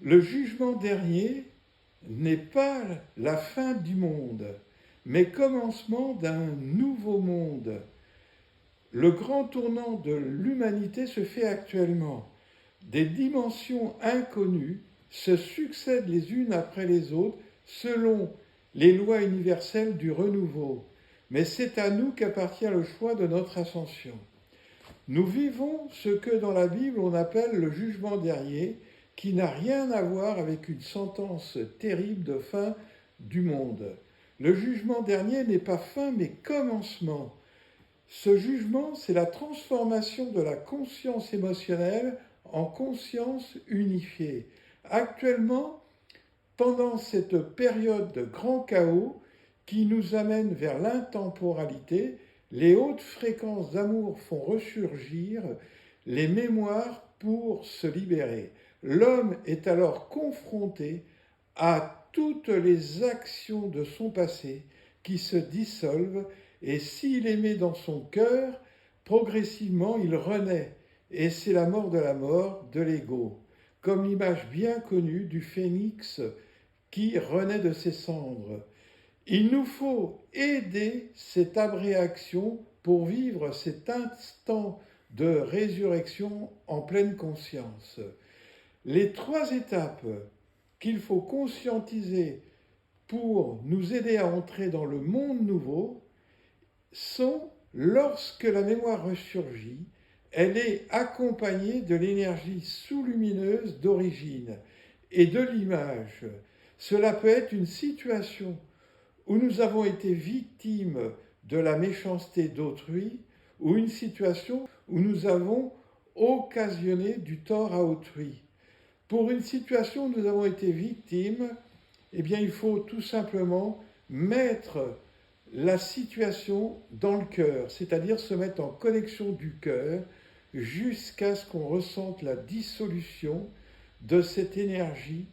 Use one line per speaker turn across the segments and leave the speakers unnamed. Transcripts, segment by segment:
Le jugement dernier n'est pas la fin du monde, mais commencement d'un nouveau monde. Le grand tournant de l'humanité se fait actuellement. Des dimensions inconnues se succèdent les unes après les autres selon les lois universelles du renouveau. Mais c'est à nous qu'appartient le choix de notre ascension. Nous vivons ce que dans la Bible on appelle le jugement dernier, qui n'a rien à voir avec une sentence terrible de fin du monde. Le jugement dernier n'est pas fin mais commencement. Ce jugement, c'est la transformation de la conscience émotionnelle en conscience unifiée. Actuellement, pendant cette période de grand chaos qui nous amène vers l'intemporalité, les hautes fréquences d'amour font ressurgir les mémoires pour se libérer. L'homme est alors confronté à toutes les actions de son passé qui se dissolvent, et s'il aimait dans son cœur, progressivement il renaît, et c'est la mort de l'ego, comme l'image bien connue du phénix qui renaît de ses cendres. Il nous faut aider cette abréaction pour vivre cet instant de résurrection en pleine conscience. Les 3 étapes qu'il faut conscientiser pour nous aider à entrer dans le monde nouveau sont, lorsque la mémoire ressurgit, elle est accompagnée de l'énergie sous-lumineuse d'origine et de l'image. Cela peut être une situation où nous avons été victimes de la méchanceté d'autrui, ou une situation où nous avons occasionné du tort à autrui. Pour une situation où nous avons été victimes, eh bien, il faut tout simplement mettre la situation dans le cœur, c'est-à-dire se mettre en connexion du cœur jusqu'à ce qu'on ressente la dissolution de cette énergie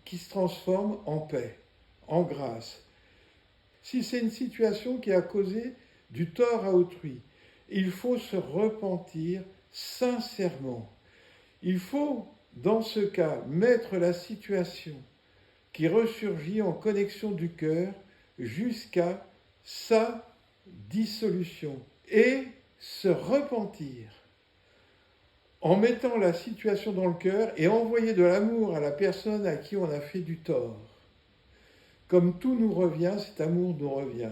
qui se transforme en paix, en grâce. Si c'est une situation qui a causé du tort à autrui, il faut se repentir sincèrement. Il faut, dans ce cas, mettre la situation qui ressurgit en connexion du cœur jusqu'à sa dissolution et se repentir en mettant la situation dans le cœur et envoyer de l'amour à la personne à qui on a fait du tort. Comme tout nous revient, cet amour nous revient.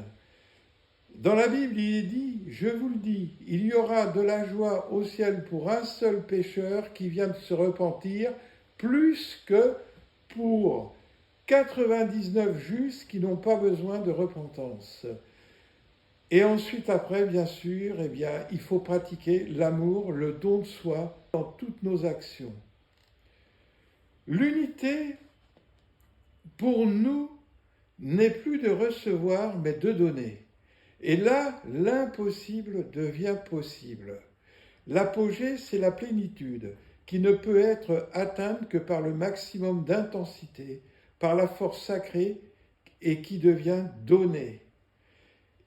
Dans la Bible, il est dit, je vous le dis, il y aura de la joie au ciel pour un seul pécheur qui vient de se repentir, plus que pour 99 justes qui n'ont pas besoin de repentance. Et ensuite, après, bien sûr, eh bien, il faut pratiquer l'amour, le don de soi dans toutes nos actions. L'unité, pour nous, n'est plus de recevoir, mais de donner. Et là, l'impossible devient possible. L'apogée, c'est la plénitude, qui ne peut être atteinte que par le maximum d'intensité, par la force sacrée, et qui devient donnée.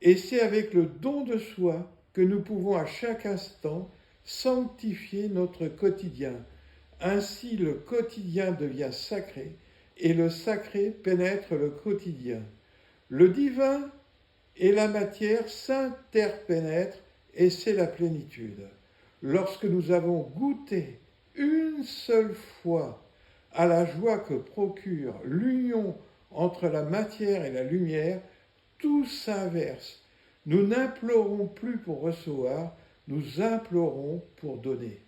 Et c'est avec le don de soi que nous pouvons à chaque instant sanctifier notre quotidien. Ainsi, le quotidien devient sacré, et le sacré pénètre le quotidien. Le divin et la matière s'interpénètrent, et c'est la plénitude. Lorsque nous avons goûté une seule fois à la joie que procure l'union entre la matière et la lumière, tout s'inverse. Nous n'implorons plus pour recevoir, nous implorons pour donner.